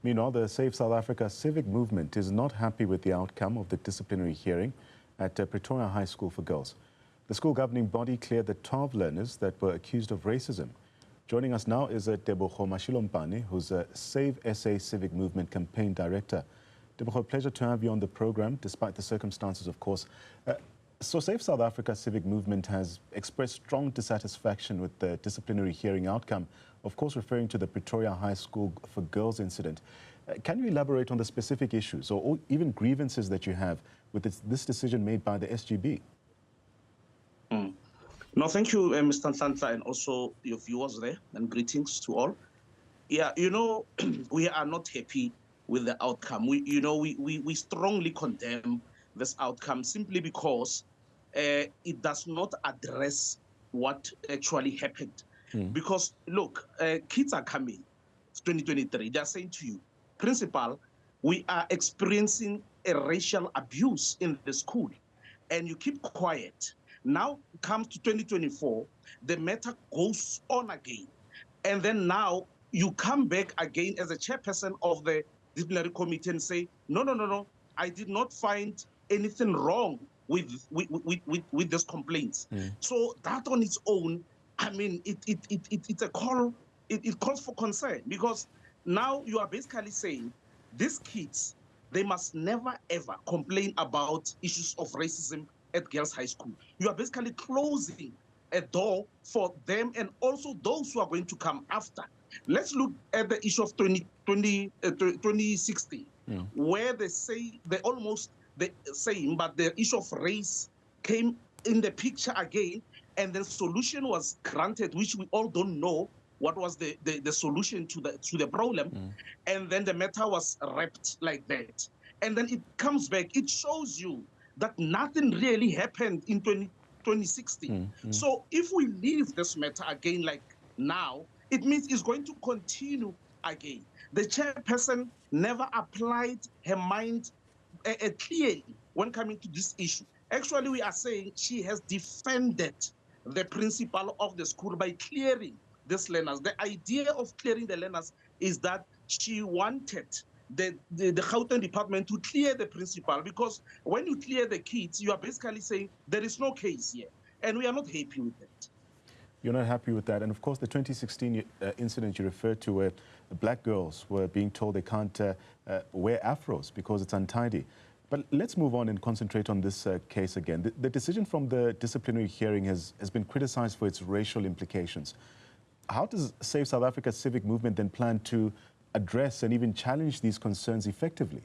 Meanwhile, the Save South Africa Civic Movement is not happy with the outcome of the disciplinary hearing at Pretoria High School for Girls. The school governing body cleared the 12 learners that were accused of racism. Joining us now is Tebogo Mashilompane, who's a Save SA Civic Movement campaign director. Tebogo, pleasure to have you on the program, despite the circumstances, of course. So Save South Africa Civic Movement has expressed strong dissatisfaction with the disciplinary hearing outcome, of course referring to the Pretoria High School for Girls incident. Can you elaborate on the specific issues or even grievances that you have with this decision made by the SGB? No, thank you, Mr. Santa, and also your viewers there, and greetings to all. Yeah, you know, we are not happy with the outcome. We strongly condemn this outcome simply because it does not address what actually happened. Because look, kids are coming, it's 2023, they're saying to you, principal, we are experiencing a racial abuse in the school, and you keep quiet. Now comes to 2024, the matter goes on again. And then now you come back again as a chairperson of the disciplinary committee and say, no, I did not find anything wrong with this complaints. So that on its own, I mean, it's a call, it calls for concern, because now you are basically saying these kids, they must never ever complain about issues of racism at girls' high school. You are basically closing a door for them and also those who are going to come after. Let's look at the issue of 2016, where they say they're almost the same, but the issue of race came in the picture again, and the solution was granted, which we all don't know what was the solution to the problem. And then the matter was wrapped like that. And then it comes back. It shows you that nothing really happened in 2016. So if we leave this matter again like now, it means it's going to continue again. The chairperson never applied her mind clearly when coming to this issue. Actually, we are saying she has defended the principal of the school by clearing these learners. The idea of clearing the learners is that she wanted the Gauteng department to clear the principal, because when you clear the kids, you are basically saying there is no case here, and we are not happy with that. You're not happy with that. And of course, the 2016 incident you referred to, where black girls were being told they can't wear afros because it's untidy. But let's move on and concentrate on this case again. The decision from the disciplinary hearing has been criticized for its racial implications. How does Save South Africa Civic Movement then plan to address and even challenge these concerns effectively?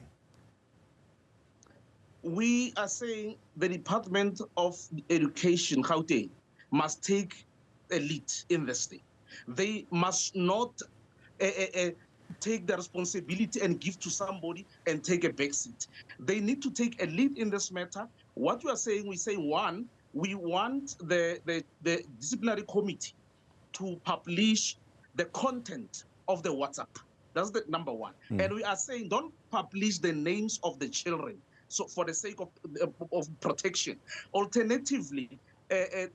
We are saying the Department of Education, Gauteng, must take a lead in this thing. They must not take the responsibility and give to somebody and take a backseat. They need to take a lead in this matter. What we are saying, we say, one, we want the disciplinary committee to publish the content of the WhatsApp. That's the number one. And we are saying, don't publish the names of the children, so for the sake of protection. Alternatively,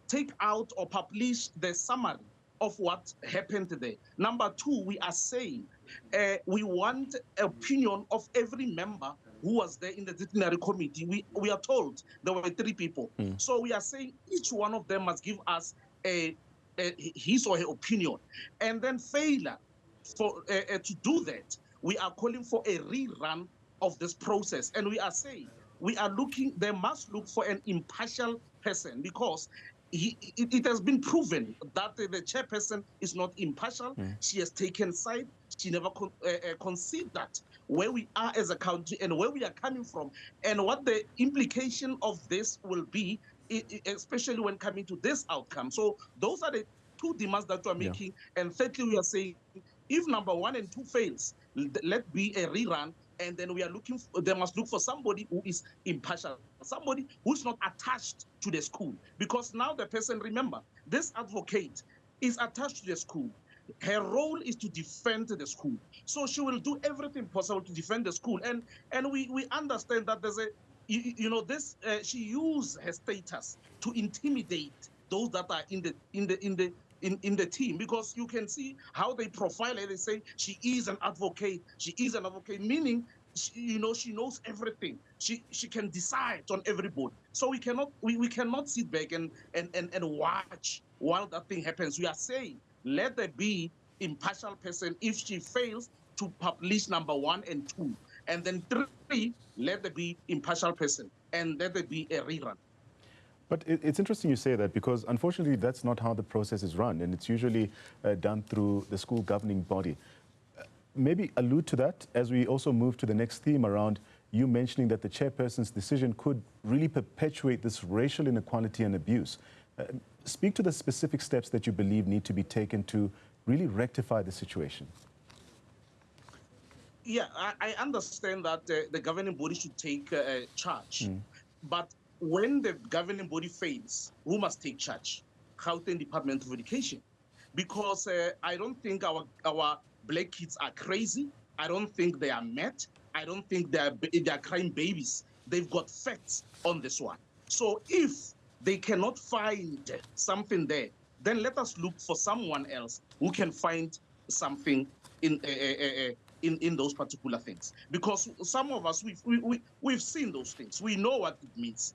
take out or publish the summary of what happened there. Number two, we are saying we want opinion of every member who was there in the disciplinary committee. We are told there were 3 people. So we are saying each one of them must give us his or her opinion. And then failure to do that, we are calling for a rerun of this process. And we are saying we are looking, they must look for an impartial person, because it has been proven that the chairperson is not impartial. She has taken side. She never considered where we are as a country and where we are coming from, and what the implication of this will be, especially when coming to this outcome. So those are the 2 demands that we are making. And thirdly, we are saying, if number 1 and 2 fails, let be a rerun, and then we are looking they must look for somebody who is impartial, somebody who's not attached to the school. Because now the person, remember, this advocate is attached to the school. Her role is to defend the school. So she will do everything possible to defend the school. And we understand that there's a, she used her status to intimidate those that are in the in the team, because you can see how they profile her. They say she is an advocate. She is an advocate, meaning she knows everything. She can decide on everybody. So we cannot sit back and watch while that thing happens. We are saying let there be impartial person. If she fails to publish number 1 and 2, and then 3, let there be impartial person, and let there be a rerun. But it's interesting you say that, because unfortunately that's not how the process is run, and it's usually done through the school governing body. Maybe allude to that as we also move to the next theme around you mentioning that the chairperson's decision could really perpetuate this racial inequality and abuse. Speak to the specific steps that you believe need to be taken to really rectify the situation. Yeah, I understand that the governing body should take charge, but when the governing body fails, who must take charge? Gauteng Department of Education. Because I don't think our black kids are crazy. I don't think they are mad. I don't think they are crying babies. They've got facts on this one. So if they cannot find something there, then let us look for someone else who can find something in those particular things. Because some of us, we've seen those things. We know what it means.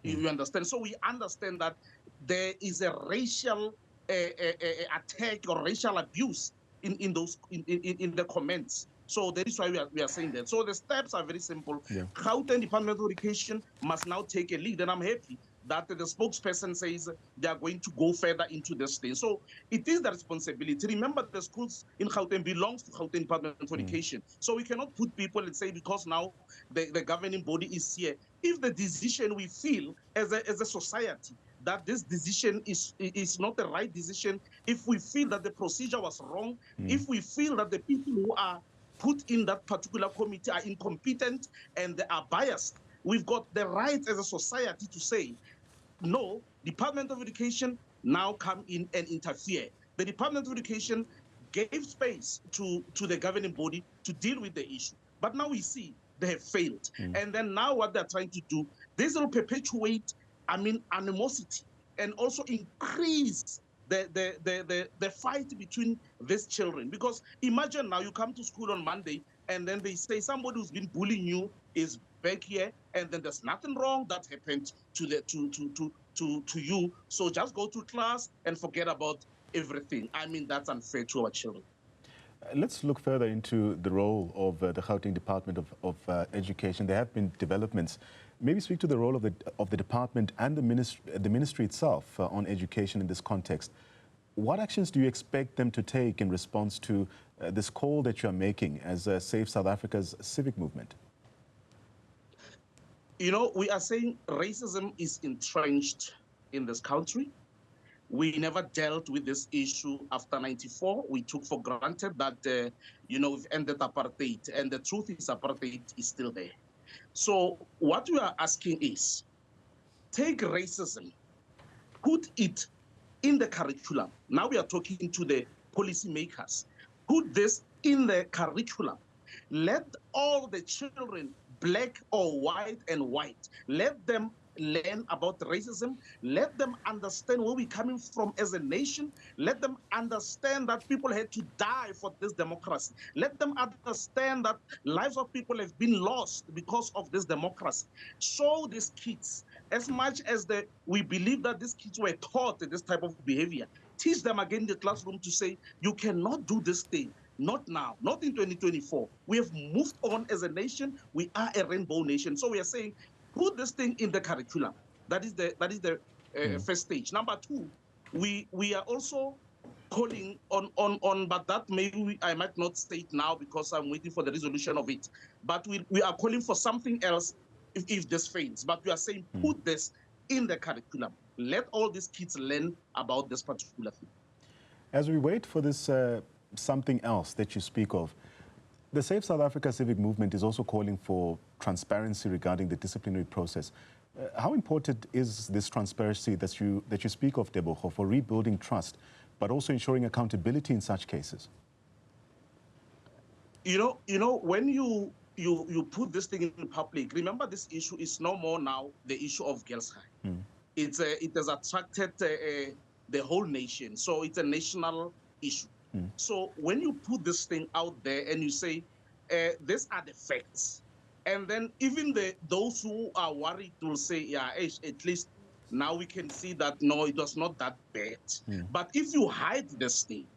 You understand? So we understand that there is a racial attack or racial abuse in the comments. So that is why we are saying that. So the steps are very simple. Gauteng Department of Education must now take a lead, and I'm happy that the spokesperson says they are going to go further into this thing. So it is the responsibility. Remember, the schools in Gauteng belongs to Gauteng Department of Education. So we cannot put people and say because now the governing body is here. If the decision we feel as a society that this decision is not the right decision, if we feel that the procedure was wrong, if we feel that the people who are put in that particular committee are incompetent and they are biased, we've got the right as a society to say, no, Department of Education now come in and interfere. The Department of Education gave space to the governing body to deal with the issue. But now we see they have failed. And then now what they're trying to do, this will perpetuate, animosity and also increase the fight between these children. Because imagine now you come to school on Monday and then they say somebody who's been bullying you is back here, and then there's nothing wrong that happened to you. So just go to class and forget about everything. That's unfair to our children. Let's look further into the role of the Gauteng Department of Education. There have been developments. Maybe speak to the role of the department and the ministry itself on education in this context. What actions do you expect them to take in response to this call that you are making as Save South Africa's civic movement? We are saying racism is entrenched in this country. We never dealt with this issue after '94. We took for granted that, we've ended apartheid, and the truth is apartheid is still there. So what we are asking is, take racism, put it in the curriculum. Now we are talking to the policymakers. Put this in the curriculum. Let all the children, black or white and white, let them learn about racism. Let them understand where we're coming from as a nation. Let them understand that people had to die for this democracy. Let them understand that lives of people have been lost because of this democracy. Show these kids, as much as we believe that these kids were taught this type of behavior, teach them again in the classroom to say, you cannot do this thing. Not now, not in 2024. We have moved on as a nation. We are a rainbow nation. So we are saying, put this thing in the curriculum. That is the first stage. Number two, we are also calling on, but that maybe I might not say it now because I'm waiting for the resolution of it. But we are calling for something else if this fails. But we are saying, put this in the curriculum. Let all these kids learn about this particular thing. As we wait for this something else that you speak of, the Save South Africa Civic Movement is also calling for transparency regarding the disciplinary process. How important is this transparency that you speak of, Tebogo, for rebuilding trust, but also ensuring accountability in such cases? When you put this thing in public, remember this issue is no more now the issue of Girls High. It has attracted the whole nation. So it's a national issue. So when you put this thing out there and you say, these are the facts, and then even those who are worried will say, yeah, at least now we can see that, no, it was not that bad. But if you hide this thing,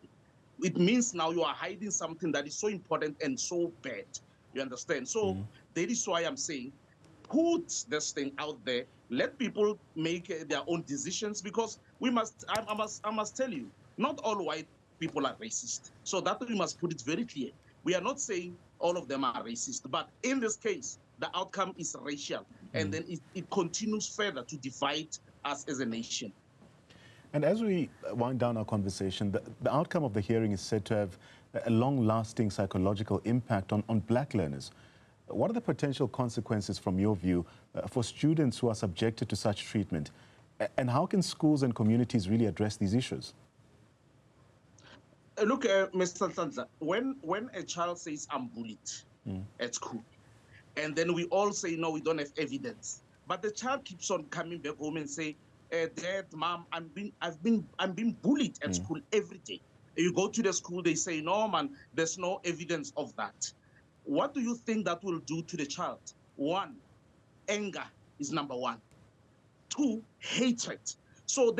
it means now you are hiding something that is so important and so bad. You understand? So that is why I'm saying, put this thing out there. Let people make their own decisions, because I must tell you, not all white people are racist. So that we must put it very clear. We are not saying all of them are racist, but in this case, the outcome is racial, and then it continues further to divide us as a nation. And as we wind down our conversation, the outcome of the hearing is said to have a long-lasting psychological impact on black learners. What are the potential consequences, from your view, for students who are subjected to such treatment? And how can schools and communities really address these issues? Look, Mr. Tanza, when a child says, I'm bullied at school, and then we all say, no, we don't have evidence, but the child keeps on coming back home and say, Dad, Mom, I'm being bullied at school every day. You go to the school, they say, no, man, there's no evidence of that. What do you think that will do to the child? One, anger is number one. Two, hatred. So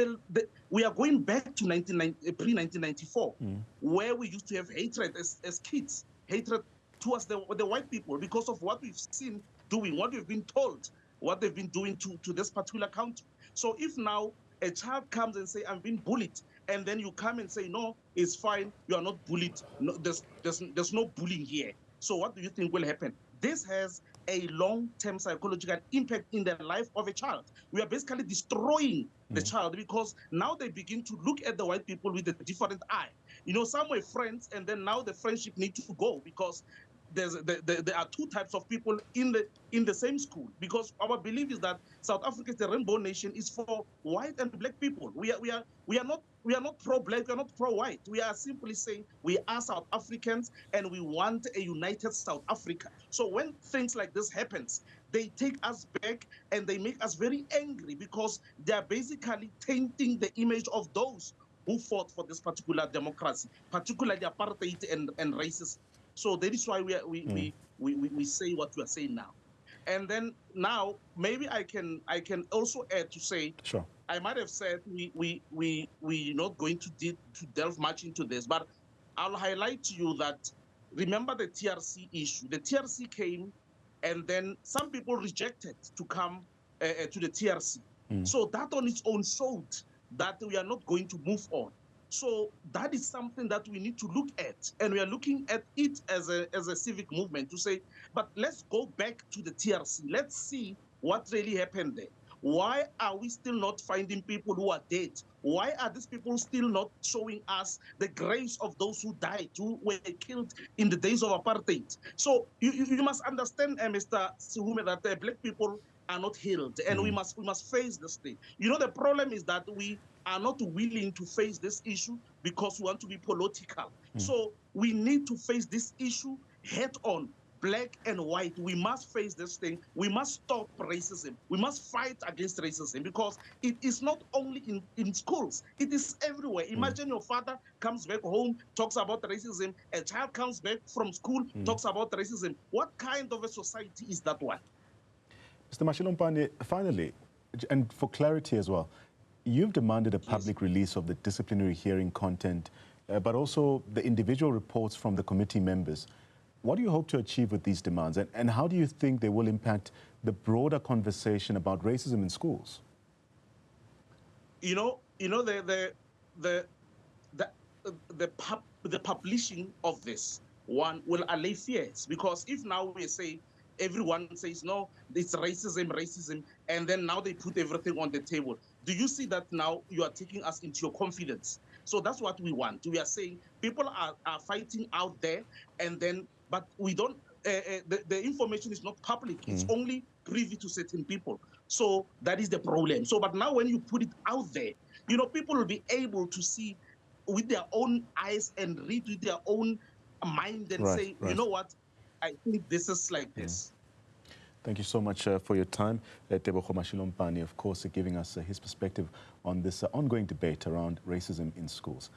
we are going back to pre-1994, where we used to have hatred as kids, hatred towards the white people because of what we've seen doing, what we've been told, what they've been doing to this particular country. So if now a child comes and say, I'm being bullied, and then you come and say, no, it's fine, you are not bullied, no, there's no bullying here. So what do you think will happen? This has a long-term psychological impact in the life of a child. We are basically destroying the child, because now they begin to look at the white people with a different eye. You know, some were friends, and then now the friendship needs to go, because there are two types of people in the same school, because our belief is that South Africa is the rainbow nation, is for white and black people. We are not pro-black, we are not pro-white. We are simply saying we are South Africans and we want a united South Africa. So when things like this happens, they take us back and they make us very angry, because they are basically tainting the image of those who fought for this particular democracy, particularly apartheid and racism. So that is why we say what we are saying now. And then now maybe I can also add to say, sure, I might have said we're not going to delve much into this, but I'll highlight to you that, remember the TRC issue. The TRC came, and then some people rejected to come to the TRC. So that on its own showed that we are not going to move on. So that is something that we need to look at, and we are looking at it as a civic movement to say, but let's go back to the TRC. Let's see what really happened there. Why are we still not finding people who are dead? Why are these people still not showing us the graves of those who died, who were killed in the days of apartheid? So you must understand, Mr. Sihume, that black people are not healed, and we must face this thing. You know, the problem is that we are not willing to face this issue because we want to be political. So we need to face this issue head on, black and white. We must face this thing. We must stop racism. We must fight against racism, because it is not only in schools, it is everywhere. Imagine your father comes back home, talks about racism. A child comes back from school, talks about racism. What kind of a society is that one? Mr. Mashilompane, finally, and for clarity as well, you've demanded a public release of the disciplinary hearing content, but also the individual reports from the committee members. What do you hope to achieve with these demands, and how do you think they will impact the broader conversation about racism in schools? You know, the publishing of this one will allay fears, because if now we say, everyone says, no, it's racism, and then now they put everything on the table. Do you see that now you are taking us into your confidence? So that's what we want. We are saying people are fighting out there, and then, but we don't, the information is not public. It's only privy to certain people. So that is the problem. So, but now when you put it out there, you know, people will be able to see with their own eyes and read with their own mind and say, you know what, I think this is like this. Thank you so much for your time. Tebogo Mashilompane, of course, giving us his perspective on this ongoing debate around racism in schools.